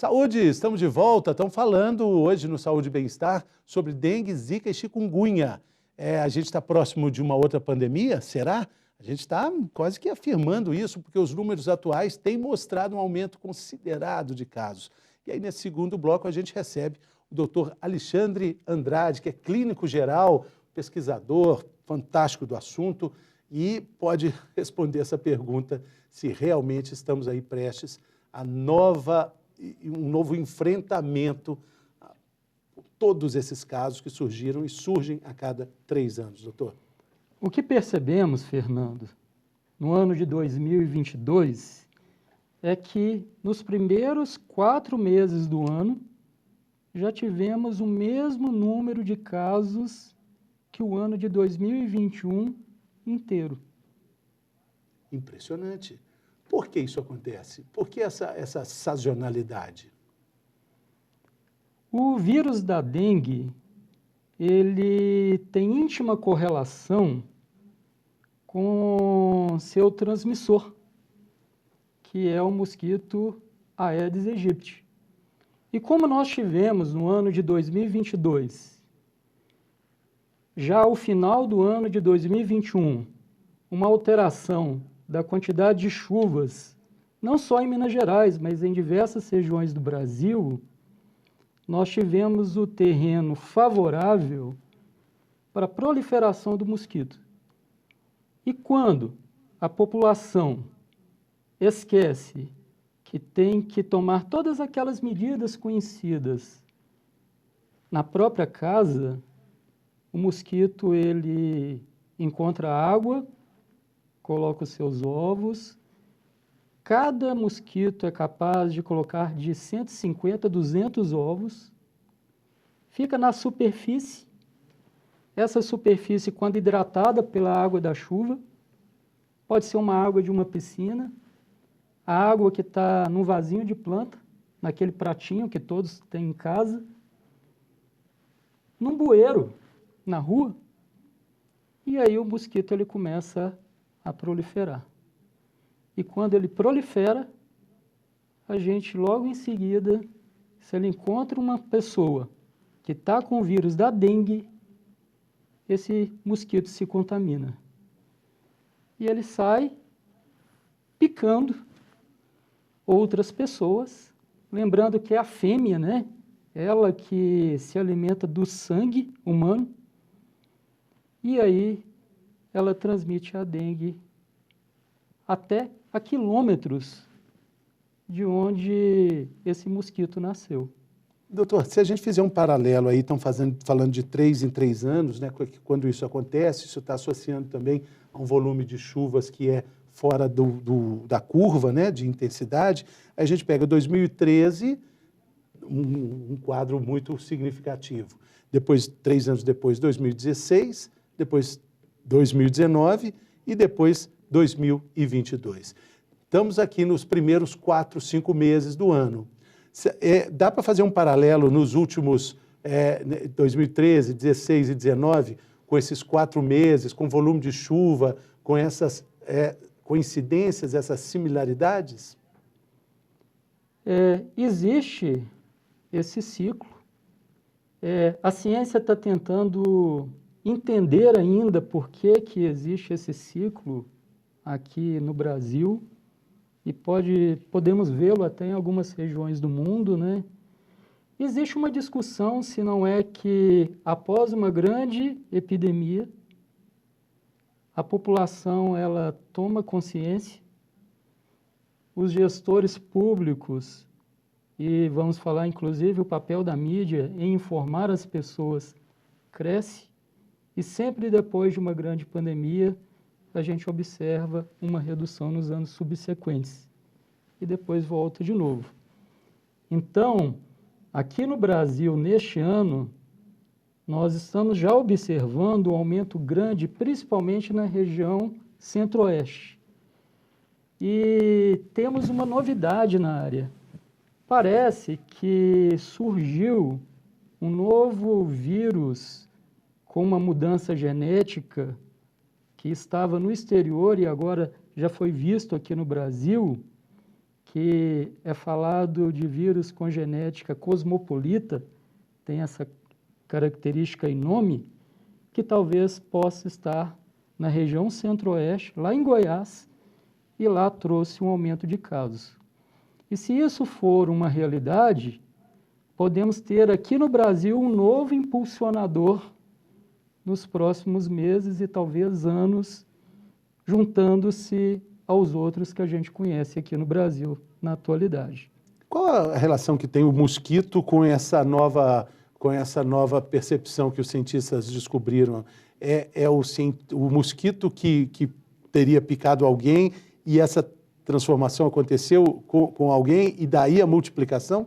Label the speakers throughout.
Speaker 1: Saúde, estamos de volta. Estamos falando hoje no Saúde e Bem-Estar sobre dengue, zika e chikungunya. A gente está próximo de uma outra pandemia, será? A gente está quase que afirmando isso, porque os números atuais têm mostrado um aumento considerado de casos. E aí, nesse segundo bloco, a gente recebe o doutor Alexandre Andrade, que é clínico geral, pesquisador fantástico do assunto, e pode responder essa pergunta se realmente estamos aí prestes a um novo enfrentamento a todos esses casos que surgiram e surgem a cada 3 anos, doutor.
Speaker 2: O que percebemos, Fernando, no ano de 2022, é que nos primeiros 4 meses do ano já tivemos o mesmo número de casos que o ano de 2021 inteiro.
Speaker 1: Impressionante. Por que isso acontece? Por que essa sazonalidade?
Speaker 2: O vírus da dengue, ele tem íntima correlação com seu transmissor, que é o mosquito Aedes aegypti. E como nós tivemos no ano de 2022, já ao final do ano de 2021, uma alteração da quantidade de chuvas, não só em Minas Gerais, mas em diversas regiões do Brasil, nós tivemos o terreno favorável para a proliferação do mosquito. E quando a população esquece que tem que tomar todas aquelas medidas conhecidas na própria casa, o mosquito ele encontra água, coloca os seus ovos. Cada mosquito é capaz de colocar de 150 a 200 ovos. Fica na superfície. Essa superfície, quando hidratada pela água da chuva, pode ser uma água de uma piscina, a água que está num vasinho de planta, naquele pratinho que todos têm em casa, num bueiro, na rua, e aí o mosquito ele começa a proliferar. E quando ele prolifera, a gente logo em seguida, se ele encontra uma pessoa que está com o vírus da dengue, esse mosquito se contamina. E ele sai picando outras pessoas, lembrando que é a fêmea, né? Ela que se alimenta do sangue humano, e aí ela transmite a dengue até a quilômetros de onde esse mosquito nasceu.
Speaker 1: Doutor, se a gente fizer um paralelo aí, estão falando de 3 em 3 anos, né? Quando isso acontece, isso está associando também a um volume de chuvas que é fora da curva, né, de intensidade. Aí a gente pega 2013, um quadro muito significativo. Depois, 3 anos depois, 2016, depois 2019 e depois 2022. Estamos aqui nos primeiros 4, 5 meses do ano. Dá para fazer um paralelo nos últimos 2013, 16 e 19, com esses 4 meses, com volume de chuva, com essas coincidências, essas similaridades?
Speaker 2: Existe esse ciclo. A ciência está tentando entender ainda por que existe esse ciclo aqui no Brasil, e podemos vê-lo até em algumas regiões do mundo, né? Existe uma discussão se não é que, após uma grande epidemia, a população ela toma consciência, os gestores públicos, e vamos falar inclusive o papel da mídia em informar as pessoas, cresce, e sempre depois de uma grande pandemia, a gente observa uma redução nos anos subsequentes, e depois volta de novo. Então, aqui no Brasil, neste ano, nós estamos já observando um aumento grande, principalmente na região centro-oeste. E temos uma novidade na área. Parece que surgiu um novo vírus com uma mudança genética que estava no exterior e agora já foi visto aqui no Brasil, que é falado de vírus com genética cosmopolita, tem essa característica em nome, que talvez possa estar na região centro-oeste, lá em Goiás, e lá trouxe um aumento de casos. E se isso for uma realidade, podemos ter aqui no Brasil um novo impulsionador nos próximos meses e talvez anos, juntando-se aos outros que a gente conhece aqui no Brasil na atualidade.
Speaker 1: Qual a relação que tem o mosquito com essa nova percepção que os cientistas descobriram? É o mosquito que teria picado alguém e essa transformação aconteceu com alguém e daí a multiplicação?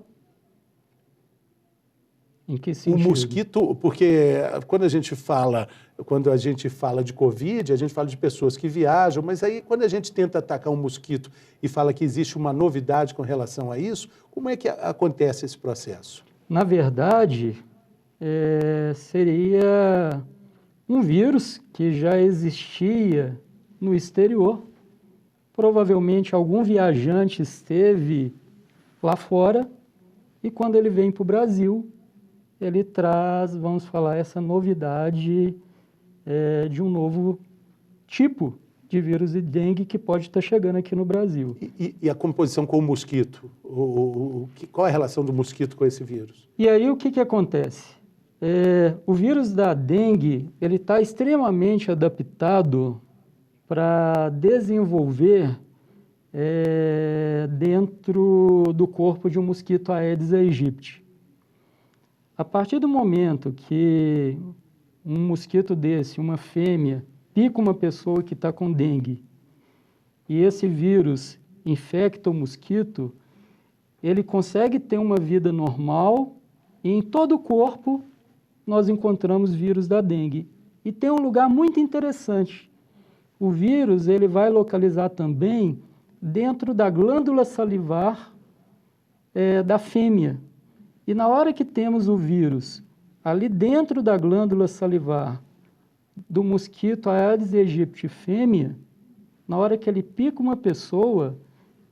Speaker 2: Em que sentido?
Speaker 1: O mosquito, porque quando a gente fala de Covid, a gente fala de pessoas que viajam, mas aí quando a gente tenta atacar um mosquito e fala que existe uma novidade com relação a isso, como é que acontece esse processo?
Speaker 2: Na verdade, seria um vírus que já existia no exterior. Provavelmente algum viajante esteve lá fora e quando ele vem para o Brasil, ele traz, vamos falar, essa novidade de um novo tipo de vírus de dengue que pode estar chegando aqui no Brasil.
Speaker 1: E a composição com o mosquito? Qual é a relação do mosquito com esse vírus?
Speaker 2: E aí o que acontece? O vírus da dengue, ele está extremamente adaptado para desenvolver dentro do corpo de um mosquito Aedes aegypti. A partir do momento que um mosquito desse, uma fêmea, pica uma pessoa que está com dengue e esse vírus infecta o mosquito, ele consegue ter uma vida normal e em todo o corpo nós encontramos vírus da dengue. E tem um lugar muito interessante. O vírus ele vai localizar também dentro da glândula salivar da fêmea. E na hora que temos o vírus ali dentro da glândula salivar do mosquito Aedes aegypti fêmea, na hora que ele pica uma pessoa,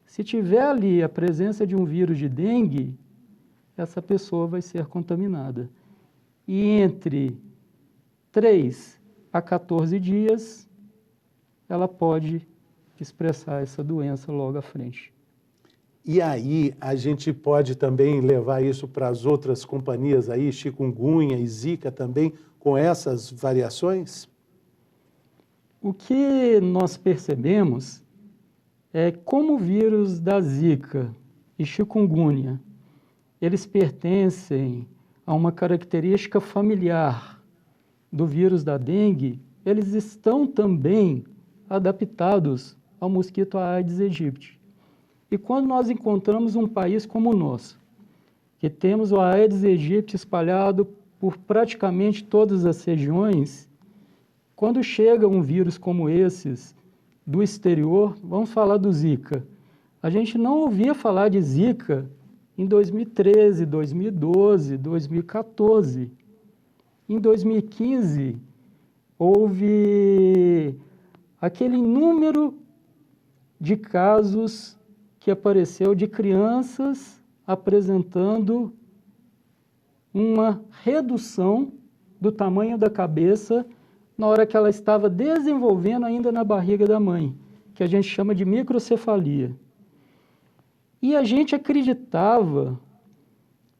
Speaker 2: se tiver ali a presença de um vírus de dengue, essa pessoa vai ser contaminada. E entre 3 a 14 dias, ela pode expressar essa doença logo à frente.
Speaker 1: E aí a gente pode também levar isso para as outras companhias aí, chikungunya e zika também, com essas variações?
Speaker 2: O que nós percebemos é como o vírus da zika e chikungunya, eles pertencem a uma característica familiar do vírus da dengue, eles estão também adaptados ao mosquito Aedes aegypti. E quando nós encontramos um país como o nosso, que temos o Aedes aegypti espalhado por praticamente todas as regiões, quando chega um vírus como esses do exterior, vamos falar do Zika. A gente não ouvia falar de Zika em 2013, 2012, 2014. Em 2015, houve aquele número de casos que apareceu de crianças apresentando uma redução do tamanho da cabeça na hora que ela estava desenvolvendo ainda na barriga da mãe, que a gente chama de microcefalia. E a gente acreditava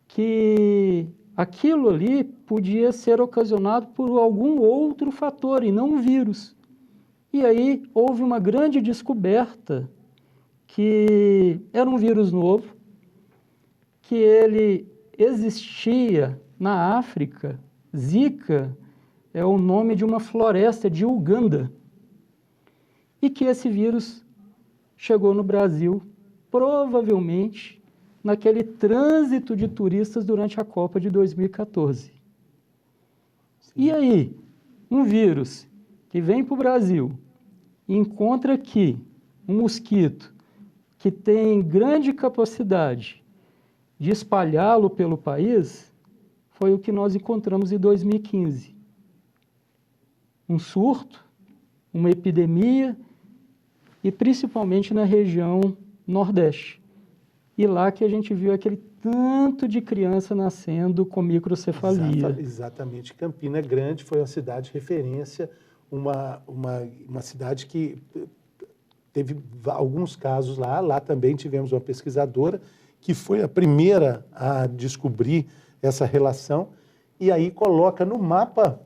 Speaker 2: que aquilo ali podia ser ocasionado por algum outro fator e não um vírus. E aí houve uma grande descoberta que era um vírus novo, que ele existia na África. Zika é o nome de uma floresta de Uganda. E que esse vírus chegou no Brasil, provavelmente naquele trânsito de turistas durante a Copa de 2014. Sim. E aí, um vírus que vem para o Brasil e encontra aqui um mosquito que tem grande capacidade de espalhá-lo pelo país, foi o que nós encontramos em 2015. Um surto, uma epidemia, e principalmente na região Nordeste. e lá que a gente viu aquele tanto de criança nascendo com microcefalia.
Speaker 1: Exatamente. Campina Grande foi uma cidade referência, uma cidade que teve alguns casos lá. Lá também tivemos uma pesquisadora que foi a primeira a descobrir essa relação e aí coloca no mapa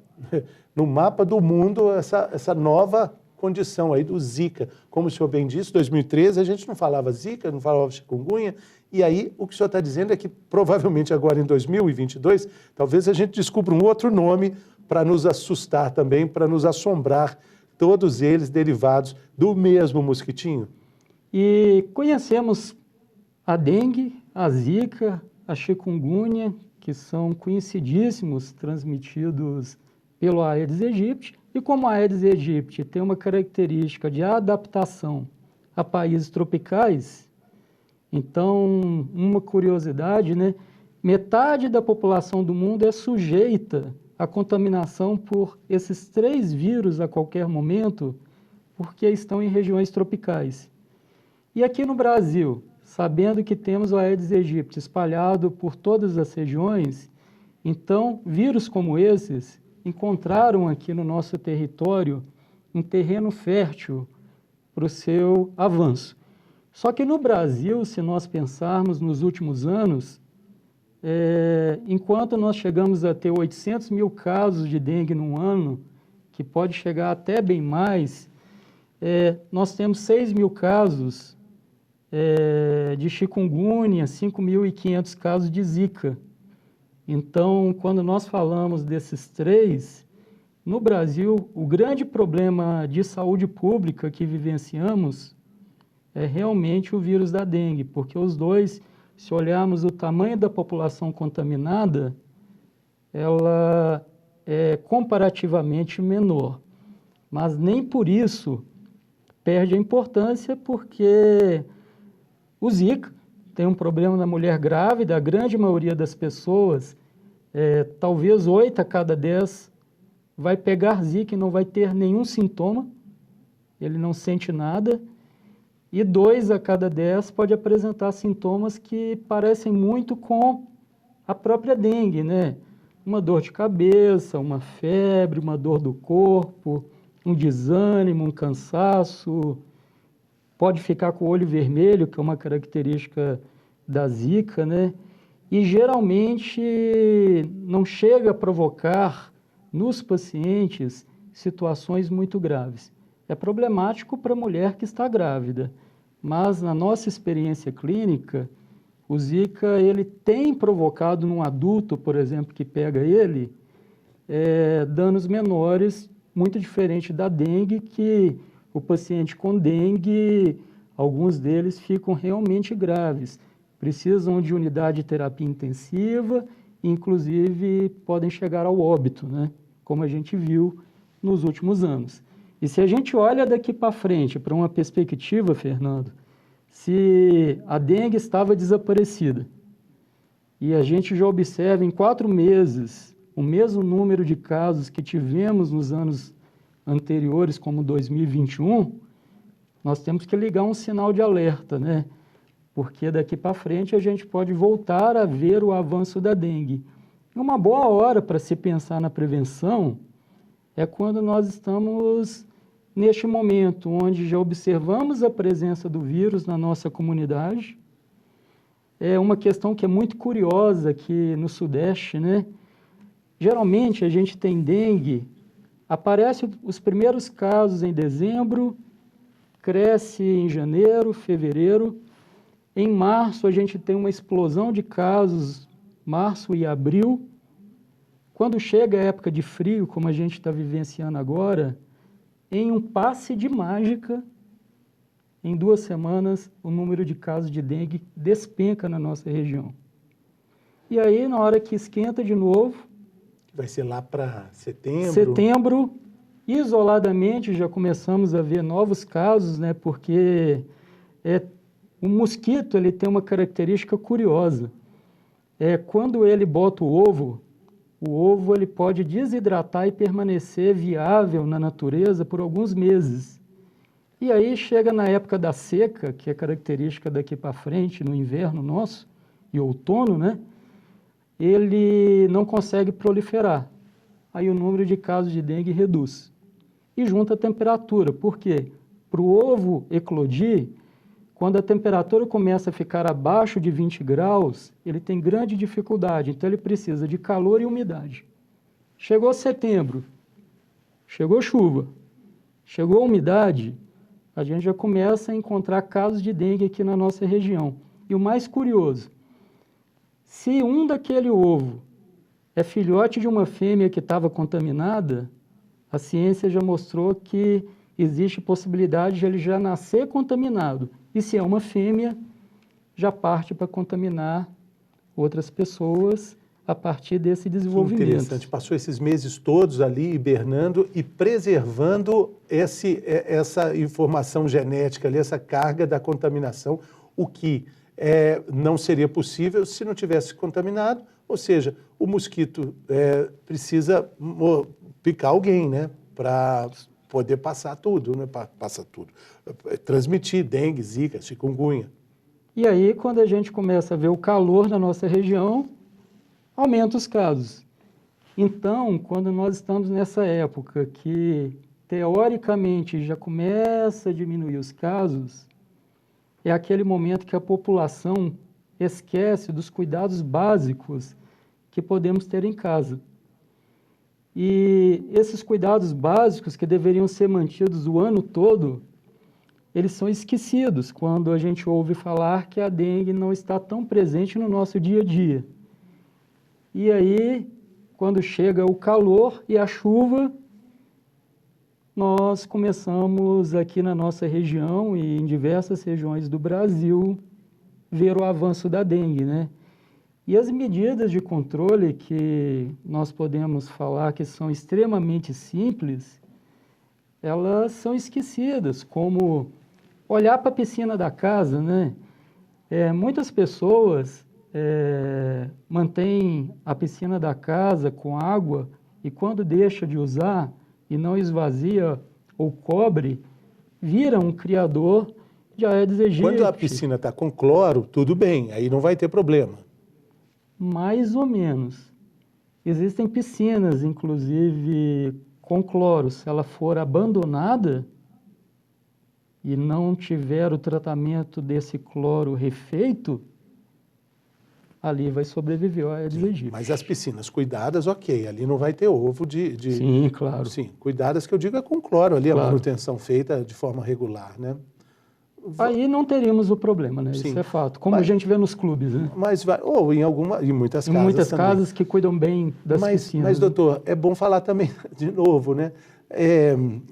Speaker 1: do mundo essa nova condição aí do Zika. Como o senhor bem disse, 2013 a gente não falava Zika, não falava chikungunya, e aí o que o senhor está dizendo é que provavelmente agora em 2022, talvez a gente descubra um outro nome para nos assustar também, para nos assombrar, todos eles derivados do mesmo mosquitinho.
Speaker 2: E conhecemos a dengue, a zika, a chikungunya, que são conhecidíssimos, transmitidos pelo Aedes aegypti, e como a Aedes aegypti tem uma característica de adaptação a países tropicais, então, uma curiosidade, né? Metade da população do mundo é sujeita à contaminação por esses 3 vírus a qualquer momento, porque estão em regiões tropicais. E aqui no Brasil, sabendo que temos o Aedes aegypti espalhado por todas as regiões, então vírus como esses encontraram aqui no nosso território um terreno fértil para o seu avanço. Só que no Brasil, se nós pensarmos nos últimos anos, enquanto nós chegamos a ter 800 mil casos de dengue num ano, que pode chegar até bem mais, nós temos 6 mil casos de chikungunya, 5.500 casos de zika. Então, quando nós falamos desses 3, no Brasil, o grande problema de saúde pública que vivenciamos é realmente o vírus da dengue, porque os dois, se olharmos o tamanho da população contaminada, ela é comparativamente menor. Mas nem por isso perde a importância, porque o Zika tem um problema na mulher grávida, a grande maioria das pessoas, talvez 8 a cada 10, vai pegar Zika e não vai ter nenhum sintoma, ele não sente nada, e 2 a cada 10 pode apresentar sintomas que parecem muito com a própria dengue, né? Uma dor de cabeça, uma febre, uma dor do corpo, um desânimo, um cansaço, pode ficar com o olho vermelho, que é uma característica da Zika, né? E geralmente não chega a provocar nos pacientes situações muito graves. É problemático para a mulher que está grávida, mas na nossa experiência clínica, o Zika ele tem provocado num adulto, por exemplo, que pega ele, danos menores, muito diferente da dengue, que o paciente com dengue, alguns deles ficam realmente graves, precisam de unidade de terapia intensiva, inclusive podem chegar ao óbito, né? Como a gente viu nos últimos anos. E se a gente olha daqui para frente, para uma perspectiva, Fernando, se a dengue estava desaparecida e a gente já observa em 4 meses o mesmo número de casos que tivemos nos anos anteriores, como 2021, nós temos que ligar um sinal de alerta, né? Porque daqui para frente a gente pode voltar a ver o avanço da dengue. Uma boa hora para se pensar na prevenção é quando nós estamos neste momento, onde já observamos a presença do vírus na nossa comunidade. É uma questão que é muito curiosa aqui no Sudeste, né? Geralmente a gente tem dengue, aparecem os primeiros casos em dezembro, cresce em janeiro, fevereiro. Em março a gente tem uma explosão de casos, março e abril. Quando chega a época de frio, como a gente está vivenciando agora, em um passe de mágica, em 2 semanas, o número de casos de dengue despenca na nossa região. E aí, na hora que esquenta de novo...
Speaker 1: Vai ser lá para setembro?
Speaker 2: Setembro, isoladamente, já começamos a ver novos casos, né? Porque o mosquito ele tem uma característica curiosa. Quando ele bota o ovo ele pode desidratar e permanecer viável na natureza por alguns meses. E aí chega na época da seca, que é característica daqui para frente, no inverno nosso, e outono, né? Ele não consegue proliferar. Aí o número de casos de dengue reduz. E junta a temperatura. Por quê? Para o ovo eclodir, quando a temperatura começa a ficar abaixo de 20 graus, ele tem grande dificuldade. Então ele precisa de calor e umidade. Chegou setembro, chegou chuva, chegou umidade, a gente já começa a encontrar casos de dengue aqui na nossa região. E o mais curioso, se um daquele ovo é filhote de uma fêmea que estava contaminada, a ciência já mostrou que existe possibilidade de ele já nascer contaminado. E se é uma fêmea, já parte para contaminar outras pessoas a partir desse desenvolvimento.
Speaker 1: Que interessante. Passou esses meses todos ali hibernando e preservando essa informação genética ali, essa carga da contaminação, o que não seria possível se não tivesse contaminado, ou seja, o mosquito precisa picar alguém, né, para poder passar tudo, né, transmitir dengue, zika, chikungunya.
Speaker 2: E aí, quando a gente começa a ver o calor na nossa região, aumenta os casos. Então, quando nós estamos nessa época que, teoricamente, já começa a diminuir os casos, é aquele momento que a população esquece dos cuidados básicos que podemos ter em casa. E esses cuidados básicos que deveriam ser mantidos o ano todo, eles são esquecidos quando a gente ouve falar que a dengue não está tão presente no nosso dia a dia. E aí, quando chega o calor e a chuva, nós começamos aqui na nossa região e em diversas regiões do Brasil ver o avanço da dengue, né? E as medidas de controle que nós podemos falar que são extremamente simples, elas são esquecidas, como olhar para a piscina da casa, né? Muitas pessoas mantêm a piscina da casa com água e quando deixa de usar e não esvazia ou cobre, vira um criador de Aedes aegypti.
Speaker 1: Quando a piscina está com cloro, tudo bem, aí não vai ter problema.
Speaker 2: Mais ou menos. Existem piscinas, inclusive, com cloro. Se ela for abandonada e não tiver o tratamento desse cloro refeito, ali vai sobreviver a Aedes aegypti.
Speaker 1: Mas as piscinas cuidadas, ok, ali não vai ter ovo de...
Speaker 2: Sim, claro.
Speaker 1: Sim, cuidadas que eu digo é com cloro ali,
Speaker 2: claro.
Speaker 1: A manutenção feita de forma regular, né?
Speaker 2: Aí não teríamos o problema, né?
Speaker 1: Sim.
Speaker 2: Isso é fato. Como a gente vê nos clubes, né?
Speaker 1: Mas vai, ou em muitas casas.
Speaker 2: Em muitas
Speaker 1: também.
Speaker 2: casas que cuidam bem das piscinas.
Speaker 1: Mas, doutor, é bom falar também de novo, né?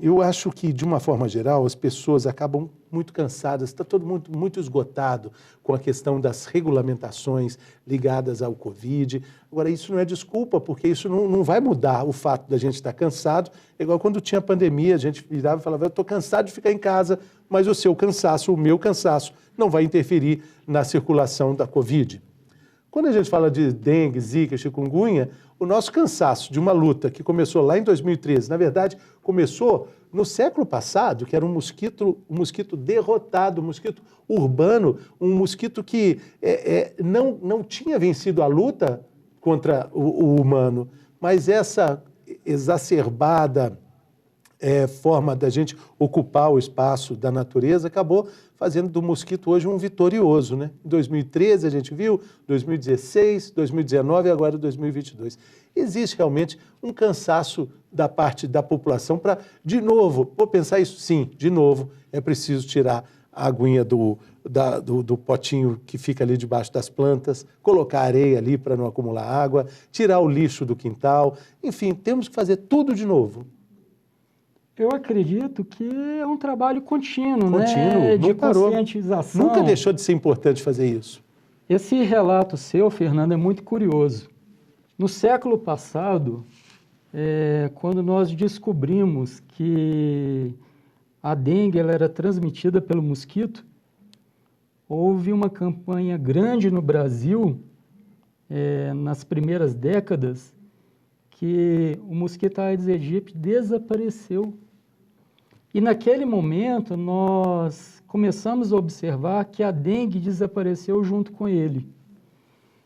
Speaker 1: Eu acho que, de uma forma geral, as pessoas acabam muito cansadas, está todo mundo muito esgotado com a questão das regulamentações ligadas ao Covid. Agora, isso não é desculpa, porque isso não vai mudar o fato da gente estar cansado. É igual quando tinha pandemia, a gente virava e falava, eu estou cansado de ficar em casa, mas o seu cansaço, o meu cansaço, não vai interferir na circulação da Covid. Quando a gente fala de dengue, zika, chikungunya, o nosso cansaço de uma luta que começou lá em 2013, na verdade, começou no século passado, que era um mosquito derrotado, um mosquito urbano, um mosquito que não tinha vencido a luta contra o humano, mas essa exacerbada forma da gente ocupar o espaço da natureza acabou fazendo do mosquito hoje um vitorioso, né? Em 2013 a gente viu, 2016, 2019 e agora 2022. Existe realmente um cansaço da parte da população para, de novo, vou pensar isso, sim, de novo, é preciso tirar a aguinha do potinho que fica ali debaixo das plantas, colocar areia ali para não acumular água, tirar o lixo do quintal, enfim, temos que fazer tudo de novo.
Speaker 2: Eu acredito que é um trabalho contínuo, né? De conscientização.
Speaker 1: Nunca deixou de ser importante fazer isso.
Speaker 2: Esse relato seu, Fernando, é muito curioso. No século passado, quando nós descobrimos que a dengue ela era transmitida pelo mosquito, houve uma campanha grande no Brasil, nas primeiras décadas, que o mosquito Aedes aegypti desapareceu. E naquele momento nós começamos a observar que a dengue desapareceu junto com ele.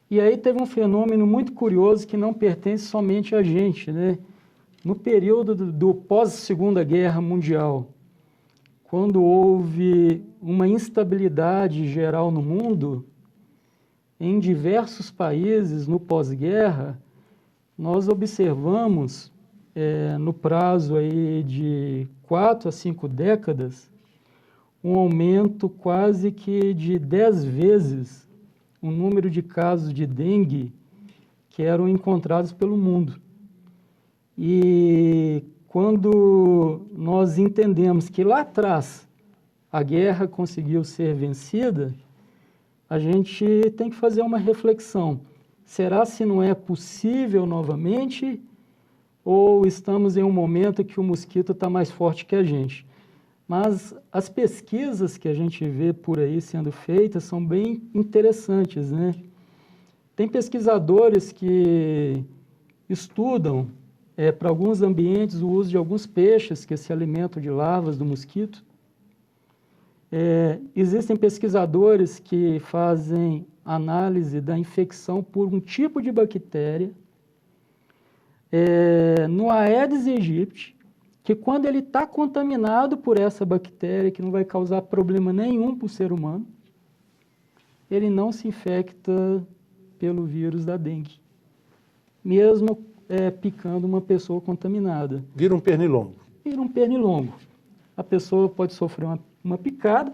Speaker 2: E aí teve um fenômeno muito curioso que não pertence somente a gente, né? No período do pós-Segunda Guerra Mundial, quando houve uma instabilidade geral no mundo, em diversos países no pós-guerra, nós observamos, no prazo aí de 4 a 5 décadas, um aumento quase que de 10 vezes o número de casos de dengue que eram encontrados pelo mundo. E quando nós entendemos que lá atrás a guerra conseguiu ser vencida, a gente tem que fazer uma reflexão. Será se não é possível novamente ou estamos em um momento que o mosquito está mais forte que a gente? Mas as pesquisas que a gente vê por aí sendo feitas são bem interessantes, né? Tem pesquisadores que estudam para alguns ambientes o uso de alguns peixes que se alimentam de larvas do mosquito. Existem pesquisadores que fazem análise da infecção por um tipo de bactéria no Aedes aegypti, que quando ele está contaminado por essa bactéria, que não vai causar problema nenhum para o ser humano, ele não se infecta pelo vírus da dengue, mesmo picando uma pessoa contaminada.
Speaker 1: Vira um pernilongo.
Speaker 2: Vira um pernilongo. A pessoa pode sofrer uma picada,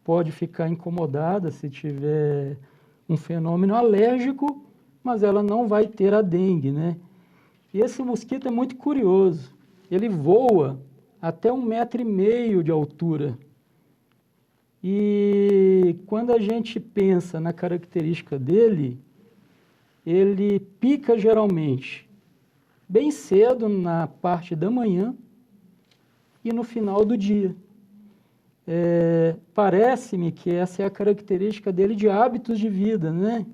Speaker 2: pode ficar incomodada se tiver um fenômeno alérgico, mas ela não vai ter a dengue, né? E esse mosquito é muito curioso. Ele voa até 1,5 metro de altura. E quando a gente pensa na característica dele, ele pica geralmente bem cedo, na parte da manhã e no final do dia. Parece-me que essa é a característica dele de hábitos de vida, né?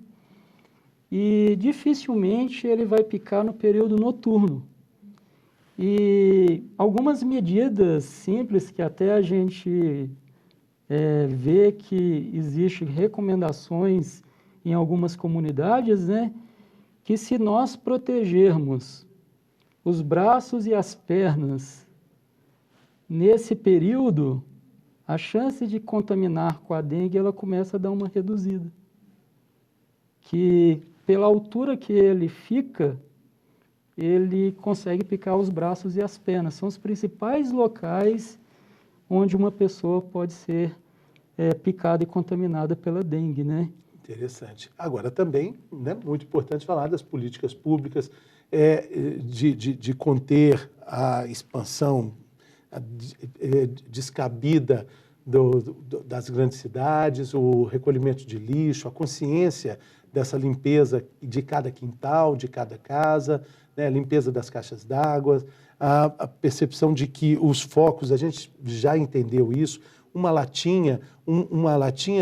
Speaker 2: E dificilmente ele vai picar no período noturno. E algumas medidas simples que até a gente vê que existem recomendações em algumas comunidades, né? Que se nós protegermos os braços e as pernas nesse período, a chance de contaminar com a dengue ela começa a dar uma reduzida. Que pela altura que ele fica, ele consegue picar os braços e as pernas. São os principais locais onde uma pessoa pode ser picada e contaminada pela dengue, né?
Speaker 1: Interessante. Agora também, né, muito importante falar das políticas públicas de conter a expansão descabida das grandes cidades, o recolhimento de lixo, a consciência dessa limpeza de cada quintal, de cada casa, né, limpeza das caixas d'água, a percepção de que os focos, a gente já entendeu isso, uma latinha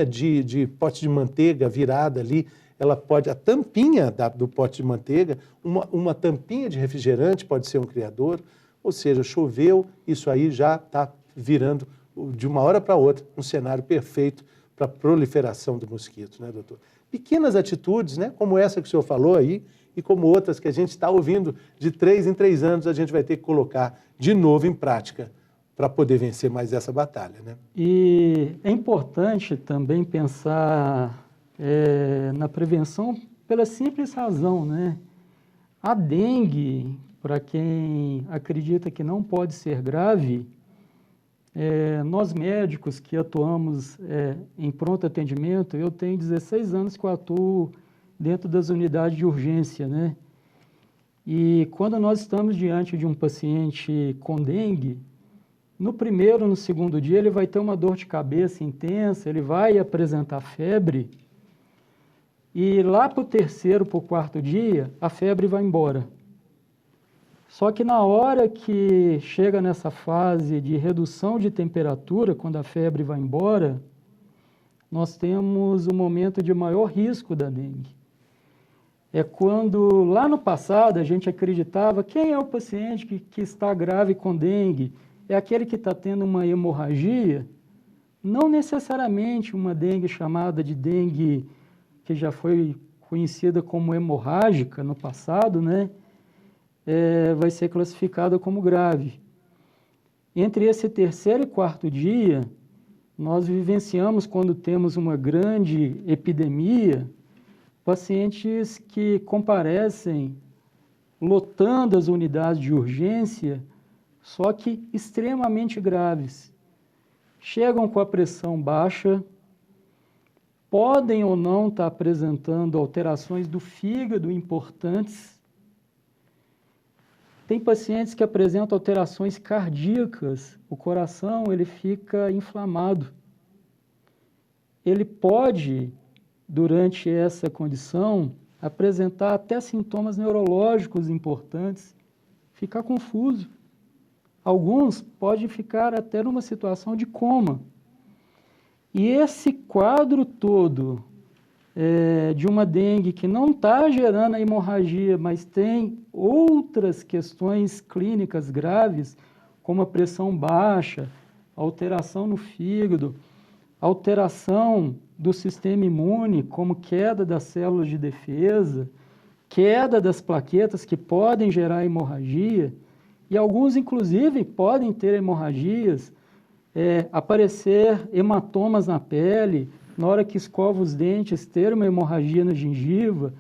Speaker 1: de pote de manteiga virada ali, ela pode, a tampinha do pote de manteiga, uma tampinha de refrigerante pode ser um criador, ou seja, choveu, isso aí já está virando, de uma hora para outra, um cenário perfeito para a proliferação do mosquito, né, doutor? Pequenas atitudes, né, como essa que o senhor falou aí, e como outras que a gente está ouvindo, de 3 em 3 anos a gente vai ter que colocar de novo em prática para poder vencer mais essa batalha, né?
Speaker 2: E é importante também pensar na prevenção pela simples razão, né? A dengue, para quem acredita que não pode ser grave, nós médicos que atuamos em pronto atendimento, eu tenho 16 anos que eu atuo dentro das unidades de urgência, né? E quando nós estamos diante de um paciente com dengue, no primeiro ou no segundo dia ele vai ter uma dor de cabeça intensa, ele vai apresentar febre, e lá para o terceiro, para o quarto dia, a febre vai embora. Só que na hora que chega nessa fase de redução de temperatura, quando a febre vai embora, nós temos o momento de maior risco da dengue. É quando, lá no passado, a gente acreditava quem é o paciente que está grave com dengue. é aquele que está tendo uma hemorragia, não necessariamente uma dengue chamada de dengue que já foi conhecida como hemorrágica no passado, né? Vai ser classificada como grave. Entre esse terceiro e quarto dia, nós vivenciamos, quando temos uma grande epidemia, pacientes que comparecem lotando as unidades de urgência, só que extremamente graves. Chegam com a pressão baixa, podem ou não estar apresentando alterações do fígado importantes. Tem pacientes que apresentam alterações cardíacas, o coração ele fica inflamado. Ele pode, durante essa condição, apresentar até sintomas neurológicos importantes, ficar confuso. Alguns podem ficar até numa situação de coma. E esse quadro todo de uma dengue que não está gerando a hemorragia, mas tem outras questões clínicas graves, como a pressão baixa, alteração no fígado, alteração do sistema imune, como queda das células de defesa, queda das plaquetas que podem gerar hemorragia, e alguns, inclusive, podem ter hemorragias, aparecer hematomas na pele, na hora que escova os dentes, ter uma hemorragia na gengiva,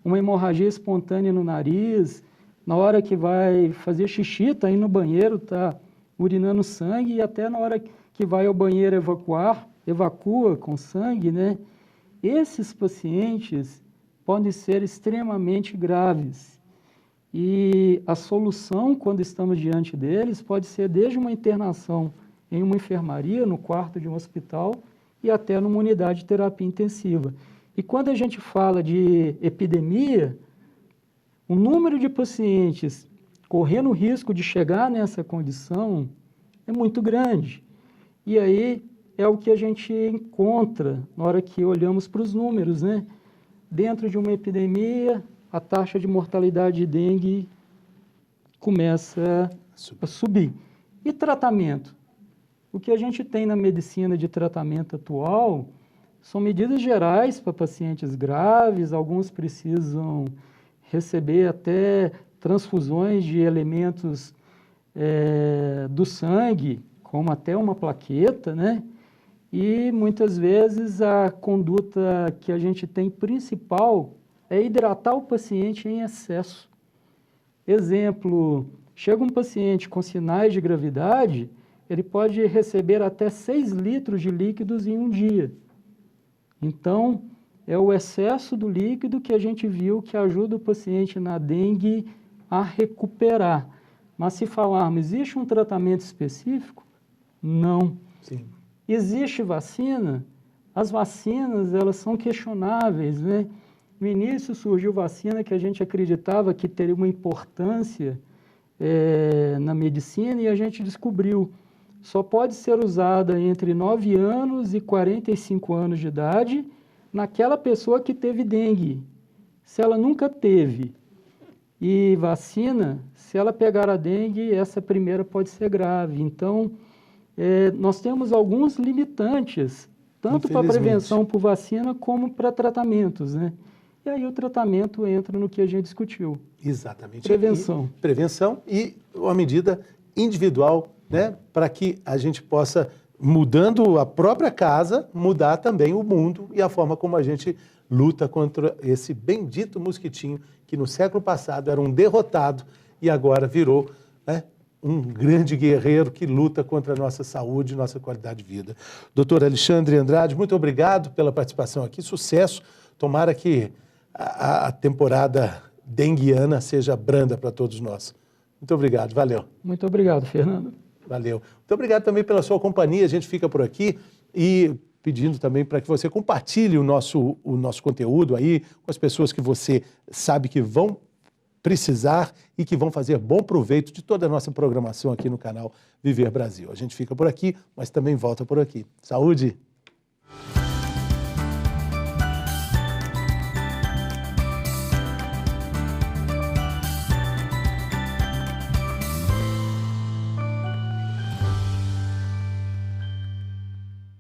Speaker 2: uma hemorragia espontânea no nariz, na hora que vai fazer xixi, está indo no banheiro, está urinando sangue, e até na hora que vai ao banheiro evacua com sangue, né? Esses pacientes podem ser extremamente graves. E a solução, quando estamos diante deles, pode ser desde uma internação em uma enfermaria, no quarto de um hospital, e até numa unidade de terapia intensiva. E quando a gente fala de epidemia, o número de pacientes correndo o risco de chegar nessa condição é muito grande. E aí é o que a gente encontra na hora que olhamos para os números, né? Dentro de uma epidemia, a taxa de mortalidade de dengue começa a subir. E tratamento? O que a gente tem na medicina de tratamento atual são medidas gerais para pacientes graves, alguns precisam receber até transfusões de elementos do sangue, como até uma plaqueta, né? E muitas vezes a conduta que a gente tem principal é hidratar o paciente em excesso. Exemplo, chega um paciente com sinais de gravidade, ele pode receber até 6 litros de líquidos em um dia. Então, é o excesso do líquido que a gente viu que ajuda o paciente na dengue a recuperar. Mas se falarmos, existe um tratamento específico? Não.
Speaker 1: Sim.
Speaker 2: Existe vacina? As vacinas, elas são questionáveis, né? No início surgiu vacina que a gente acreditava que teria uma importância na medicina e a gente descobriu. Só pode ser usada entre 9 anos e 45 anos de idade naquela pessoa que teve dengue. Se ela nunca teve e vacina, se ela pegar a dengue, essa primeira pode ser grave. Então, nós temos alguns limitantes, tanto para prevenção por vacina como para tratamentos, né? E aí o tratamento entra no que a gente discutiu.
Speaker 1: Exatamente.
Speaker 2: Prevenção.
Speaker 1: Prevenção e uma medida individual, né, para que a gente possa, mudando a própria casa, mudar também o mundo e a forma como a gente luta contra esse bendito mosquitinho que no século passado era um derrotado e agora virou, né, um grande guerreiro que luta contra a nossa saúde e nossa qualidade de vida. Doutor Alexandre Andrade, muito obrigado pela participação aqui, sucesso. Tomara que a temporada denguiana seja branda para todos nós. Muito obrigado, valeu.
Speaker 2: Muito obrigado, Fernando.
Speaker 1: Valeu. Muito obrigado também pela sua companhia, a gente fica por aqui e pedindo também para que você compartilhe o nosso conteúdo aí com as pessoas que você sabe que vão precisar e que vão fazer bom proveito de toda a nossa programação aqui no canal Viver Brasil. A gente fica por aqui, mas também volta por aqui. Saúde!